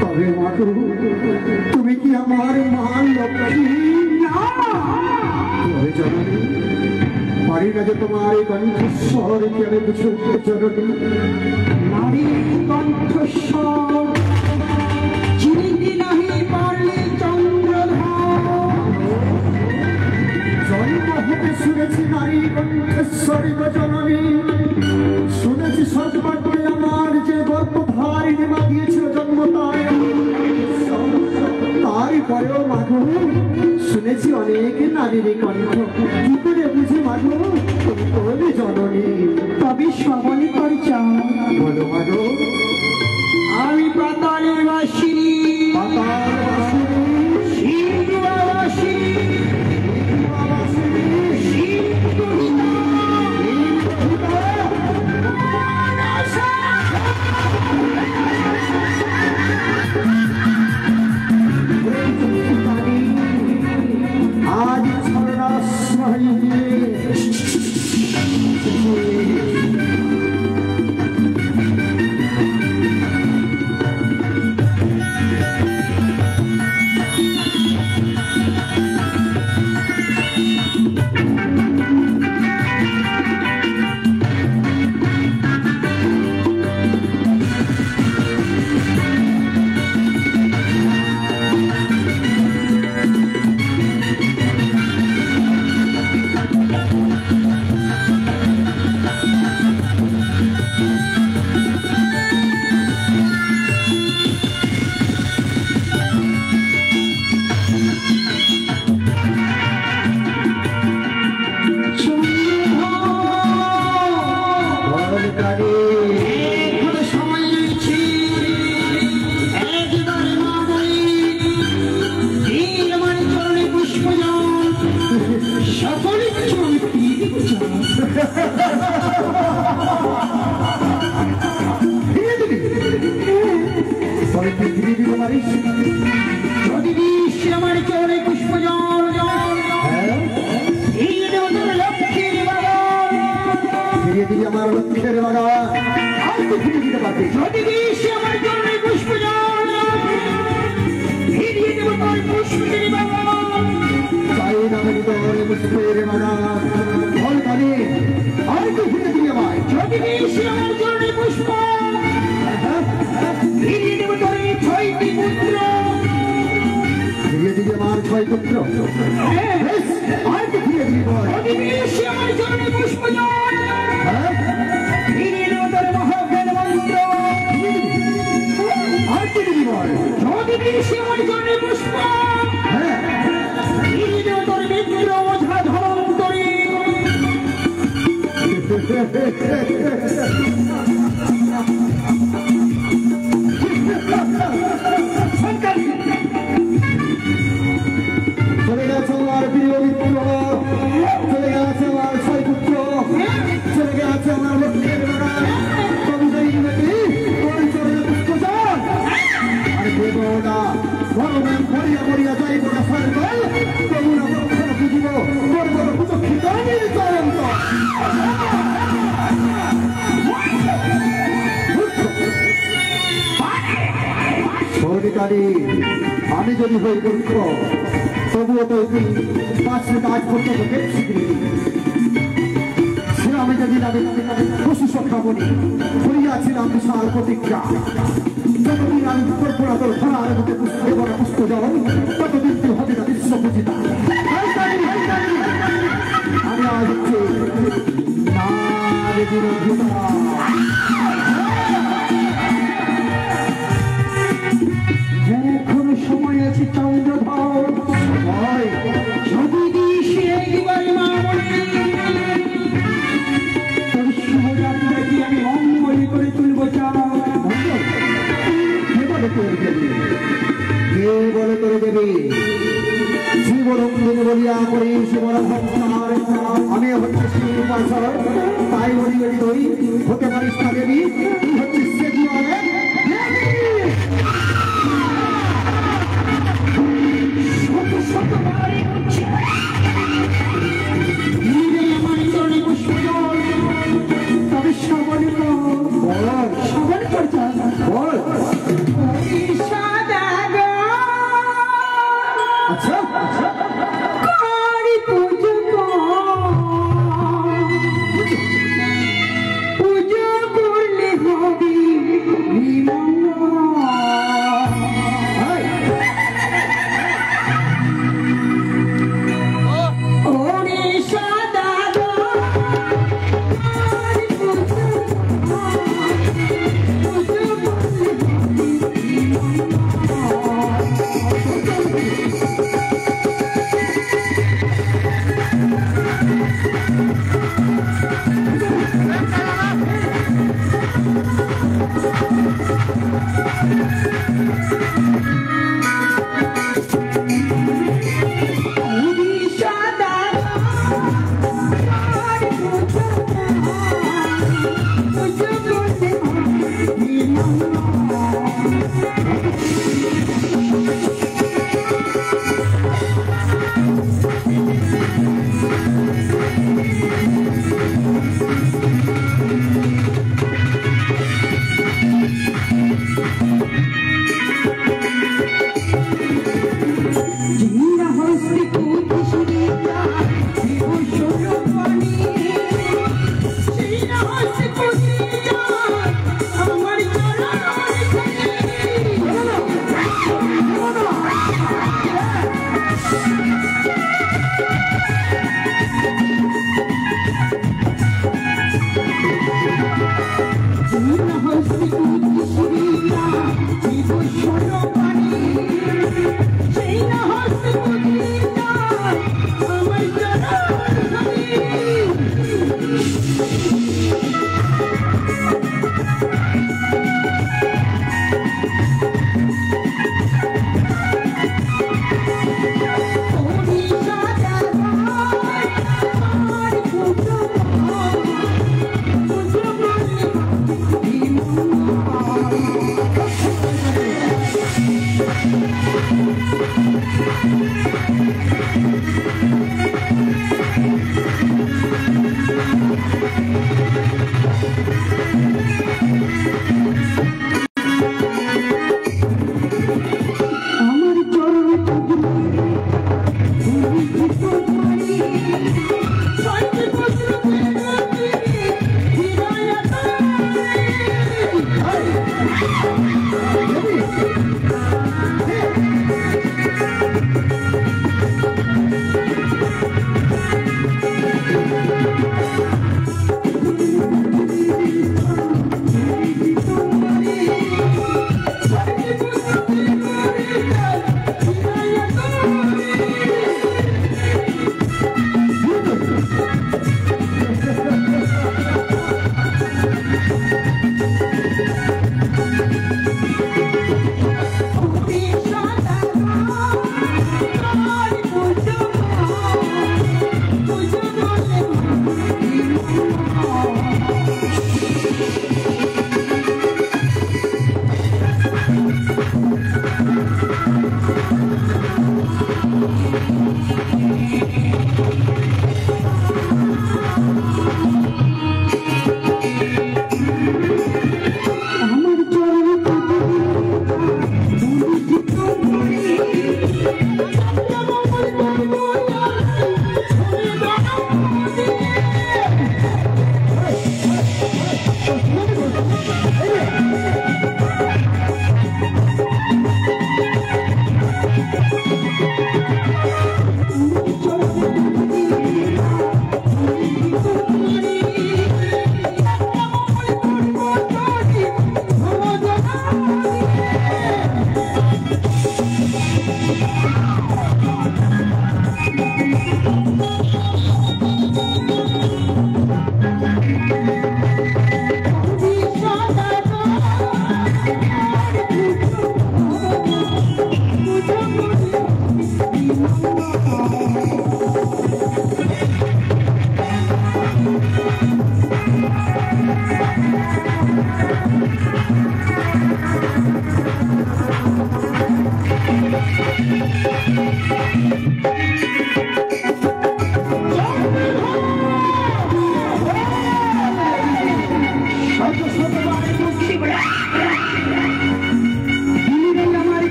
তবে মাগো তুমি কি আমার মা লক্ষ্মী? তবে জননী পারি না যে তোমার এই কণ্ঠস্বর কি আমি বুঝতে জননী। নারী কণ্ঠস্বর চিনিতে নাহি পারলে চন্দ্রধর। জন্ম হতে শুনেছি নারী কণ্ঠস্বরী গো জননী, শুনেছি সর্বাগ্রে আমার যে গর্ভধারিণী মা দিয়েছিল জন্ম তারপরেও মাগো শুনেছি অনেক নারীর কণ্ঠ, কি করে বুঝি মাগো তুমি বলে জননী। তবে শ্রবণে পরিচয় বলো মাগো। আমি পাতালের বাসিনী, পাতালবাসিনী, সিন্ধুবাসিনী, সিন্ধুহিতা, আজ ছড়াশ্রয় আমার লক্ষ্যের বাবা ফিরে দিতে পারবে। যদি দিস আমার জন্য পুষ্প জল ফিরিয়ে দেব তোর পুষ্পের বাবা। চাই না তোর পুষ্পের বাবা ফল কানে আর কি ফিরে দিবি আমায়। যদি দিস আমার জন্য পুষ্প ফিরিয়ে দেব তোর ছয়টি পুত্র। ফিরিয়ে দিবি আমার 6 পুত্র। আর কি ফিরে দিবি বল। যদি দিস আমার জন্য পুষ্প জল ফিরিয়ে দেব তোর মহাজ্ঞান মন্ত্র। আর কি দিবি বল। যদি দিস আমার জন্য পুষ্প ফিরিয়ে দেব তোর মিত্র ওঝা ধনন্তরী। চলে গেছে আমার প্রিয় মিত্র, চলে গেছে আমার 6 পুত্র, চলে গেছে আমার লক্ষ্যের বাবা। তবু যাই নাকি তোর চলে পুষ্প জল আর দেব না ভগবান মরিয়া মরিয়া যাইব না সর্বল। তবু না বক্ষণ বুঝিব তোর বড় কুচক্ষিত নির্চরন্ত। সৌরিকারী আমি যদি হই মূর্খ তবুও তো তুই 5 কাজ করতে তোকে স্বীকৃতি। সে আমি যদি পশু সখাবনি করিয়াছিলাম বিশাল প্রতিজ্ঞা। যতদিন আমি কল্পনা তোর ধরার মধ্যে দেব না পুষ্প জল ততদিন তুই হবে না বিশ্ব পূজিতা। আমি আজ হচ্ছে নারী বিরোধিতা। এখনো সময় আছে চন্দ্রধর। যদি দিস এইবার মা বলে তোর শুভযাত্রাকে আমি অঙ্গলি করে তুলব। কে বলে করে দেবে শিবরঙ্গিনী বলিয়া করি শিবর ভক্তার। আমি হচ্ছে শিব উপাসক, তাই বলি তুই হতে পারিস না দেবী, তুই হচ্ছিস সে কি হবে। তবে সবল কর, সবল কর।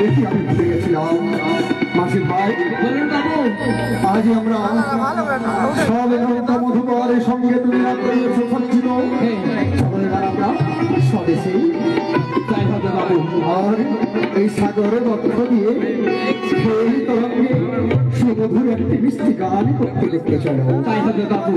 এটি আমি ভুলে গেছিলাম। মাসির ভাই, বলুন বাবু। আজ আমরা সব এখানকার মধুকরের সঙ্গে তুমি সজ্জিত সকলে আমরা স্বদেশে তাই হবে বাবু। আর এই সাগরের মধ্য দিয়ে সেই তরঙ্গে সুমধুর একটি মিষ্টি গান করতে দেখতে চলো। তাই হবে বাবু।